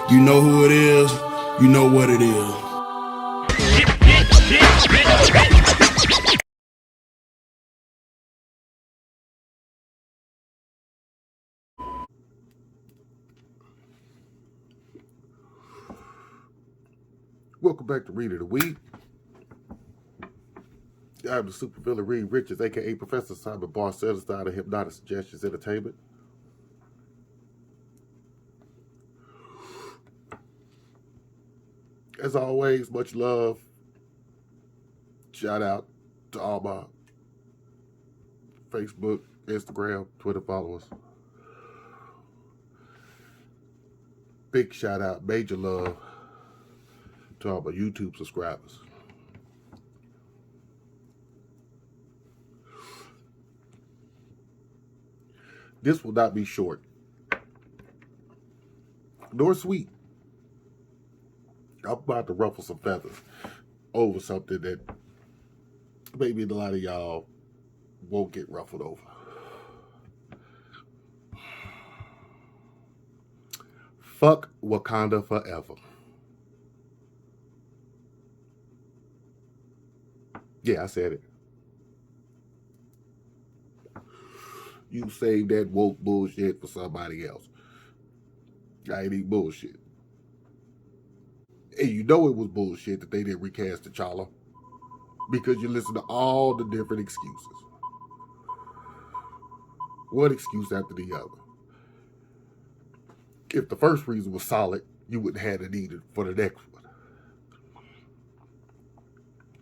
You know who it is, you know what it is. Welcome back to Read of the Week. I'm the supervillain Reed Richards, aka Professor Simon Barcelona, style of Hypnotic Suggestions Entertainment. As always, much love. Shout out to all my Facebook, Instagram, Twitter followers. Big shout out, major love to all my YouTube subscribers. This will not be short, nor sweet. I'm about to ruffle some feathers over something that maybe a lot of y'all won't get ruffled over. Fuck Wakanda forever. Yeah, I said it. You save that woke bullshit for somebody else. I ain't eat bullshit. And you know it was bullshit that they didn't recast T'Challa, because you listen to all the different excuses. One excuse after the other. If the first reason was solid, you wouldn't have it needed for the next one.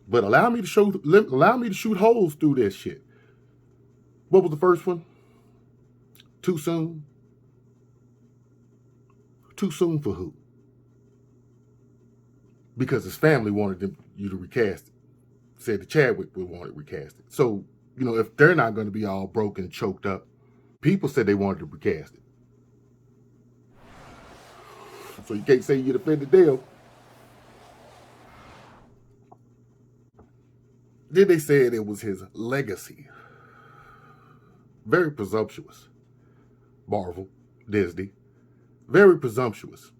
But allow me to shoot holes through this shit. What was the first one? Too soon? Too soon for who? Because his family wanted you to recast it. Said that Chadwick would want it recast it. So, if they're not going to be all broken, choked up, people said they wanted to recast it. So you can't say you defended them. Then they said it was his legacy. Very presumptuous. Marvel, Disney. Very presumptuous.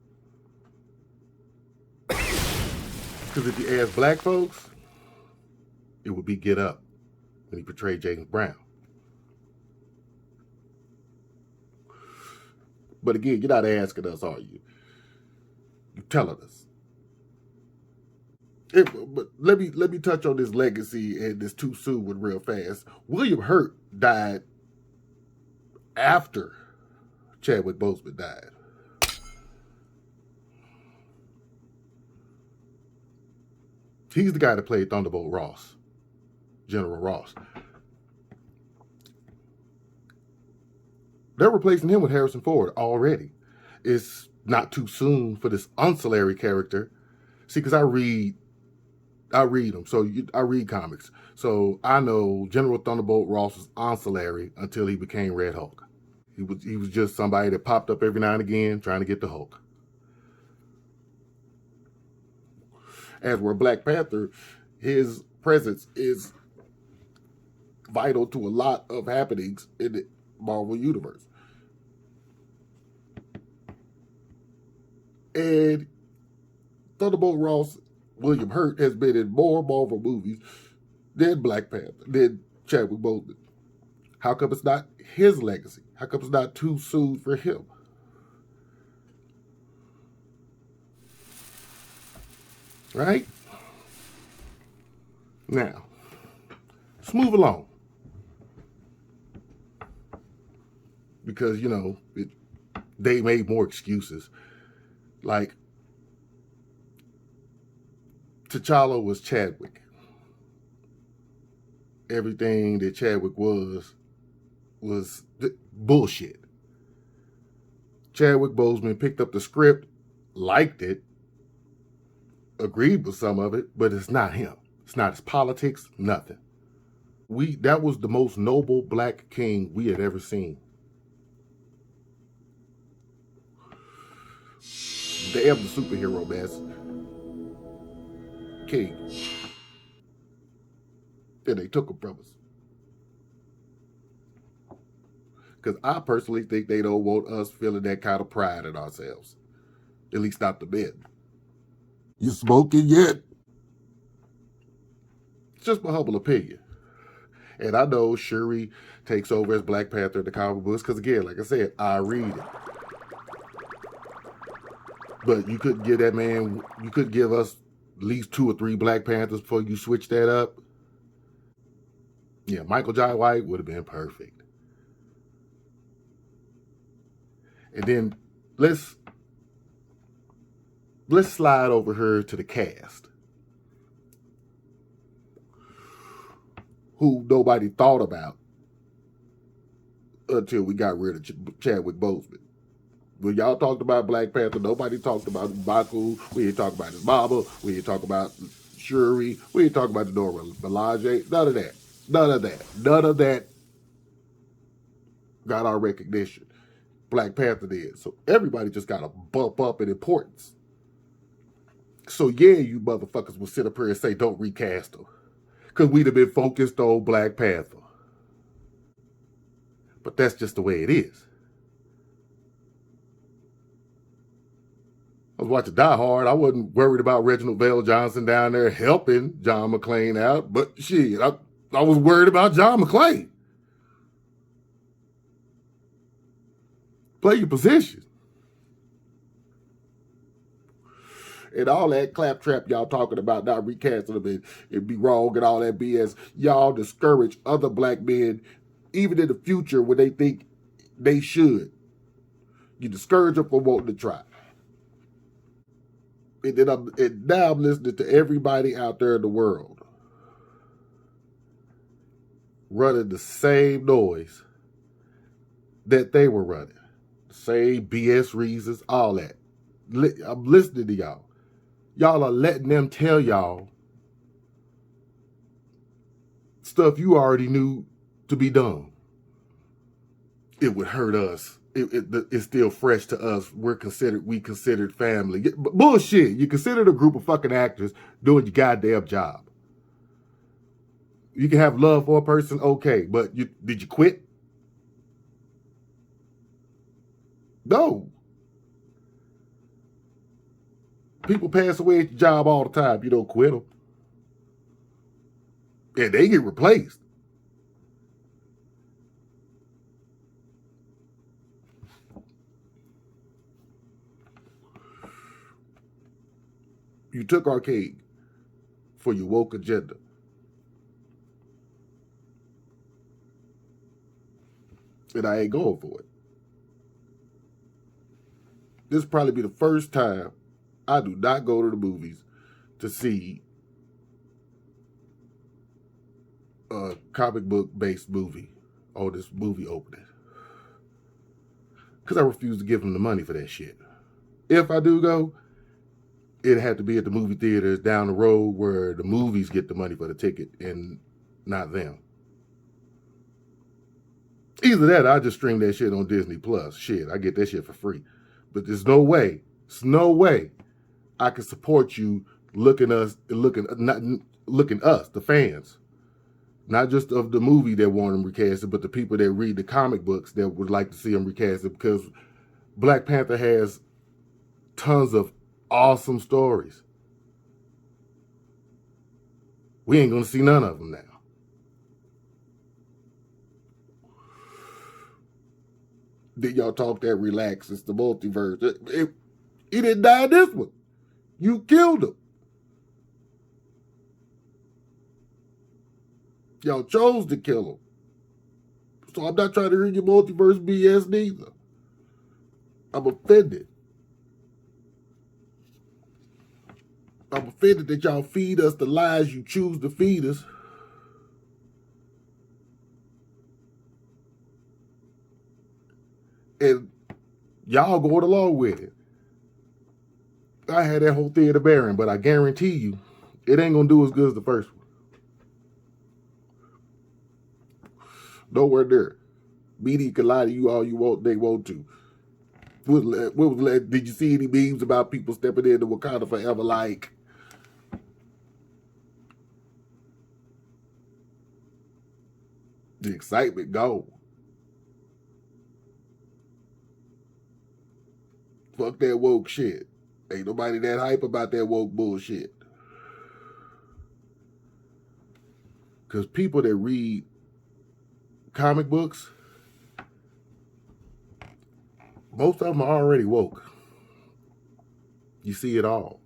Because if you ask black folks, it would be Get Up when he portrayed James Brown. But again, you're not asking us, are you? You're telling us. But let me touch on this legacy and this too soon one real fast. William Hurt died after Chadwick Boseman died. He's the guy that played Thunderbolt Ross, General Ross. They're replacing him with Harrison Ford already. It's not too soon for this ancillary character. See, because I read them, so I read comics. So I know General Thunderbolt Ross was ancillary until he became Red Hulk. He was just somebody that popped up every now and again trying to get the Hulk. As where Black Panther, his presence is vital to a lot of happenings in the Marvel Universe. And Thunderbolt Ross, William Hurt, has been in more Marvel movies than Black Panther, than Chadwick Boseman. How come it's not his legacy? How come it's not too soon for him? Right? Now, let's move along. Because, they made more excuses. Like, T'Challa was Chadwick. Everything that Chadwick was bullshit. Chadwick Boseman picked up the script, liked it, agreed with some of it, but it's not him. It's not his politics, nothing. That was the most noble black king we had ever seen. Damn the superhero mess. King. Then they took him from us. Because I personally think they don't want us feeling that kind of pride in ourselves. At least not the men. You smoking yet? It's just my humble opinion. And I know Shuri takes over as Black Panther in the comic books because, again, like I said, I read it. But you couldn't give that man, you could give us at least 2 or 3 Black Panthers before you switch that up. Yeah, Michael Jai White would have been perfect. And then let's slide over here to the cast, who nobody thought about until we got rid of Chadwick Boseman. When y'all talked about Black Panther, nobody talked about Baku. We didn't talk about his mama. We didn't talk about Shuri. We didn't talk about the Dora Milaje. None of that. None of that. None of that got our recognition. Black Panther did. So everybody just got a bump up in importance. So yeah, you motherfuckers will sit up here and say, don't recast them. Because we'd have been focused on Black Panther. But that's just the way it is. I was watching Die Hard. I wasn't worried about Reginald Vale Johnson down there helping John McClane out. But shit, I was worried about John McClane. Play your position. And all that claptrap y'all talking about not recasting them and be wrong and all that BS. Y'all discourage other black men, even in the future when they think they should. You discourage them from wanting to try. And now I'm listening to everybody out there in the world running the same noise that they were running. The same BS reasons, all that. I'm listening to y'all. Y'all are letting them tell y'all stuff you already knew to be done. It would hurt us. It's still fresh to us. We considered family. Bullshit. You considered a group of fucking actors doing your goddamn job. You can have love for a person, okay, but did you quit? No. People pass away at your job all the time. You don't quit them. And they get replaced. You took Arcade for your woke agenda. And I ain't going for it. This will probably be the first time I do not go to the movies to see a comic book based movie or this movie opening. Because I refuse to give them the money for that shit. If I do go, it had to be at the movie theaters down the road where the movies get the money for the ticket and not them. Either that, I just stream that shit on Disney Plus. Shit, I get that shit for free. But there's no way I can support you looking us, the fans. Not just of the movie that want them recasted, but the people that read the comic books that would like to see them recasted, because Black Panther has tons of awesome stories. We ain't gonna see none of them now. Then y'all talk that relax, it's the multiverse. He didn't die in this one. You killed him. Y'all chose to kill him. So I'm not trying to hear your multiverse BS neither. I'm offended. I'm offended that y'all feed us the lies you choose to feed us. And y'all going along with it. I had that whole theater bearing, but I guarantee you, it ain't going to do as good as the first one. Nowhere near. Media can lie to you all you want, they want to. Did you see any memes about people stepping into Wakanda Forever like? The excitement gone. Fuck that woke shit. Ain't nobody that hype about that woke bullshit. Because people that read comic books, most of them are already woke. You see it all.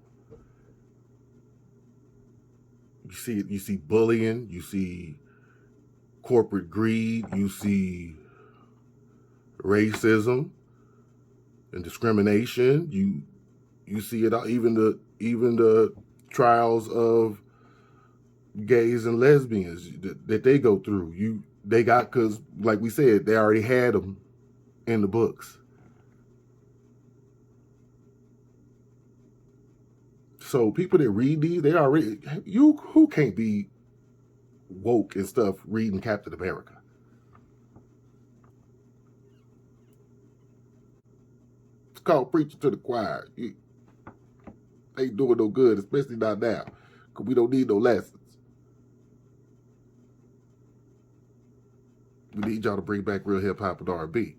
You see it. You see bullying. You see corporate greed. You see racism and discrimination. You see it all. Even the trials of gays and lesbians that they go through. They got, because like we said, they already had them in the books. So people that read these, they already, who can't be woke and stuff reading Captain America? It's called preaching to the choir. You ain't doing no good, especially not now, because we don't need no lessons. We need y'all to bring back real hip hop and R&B.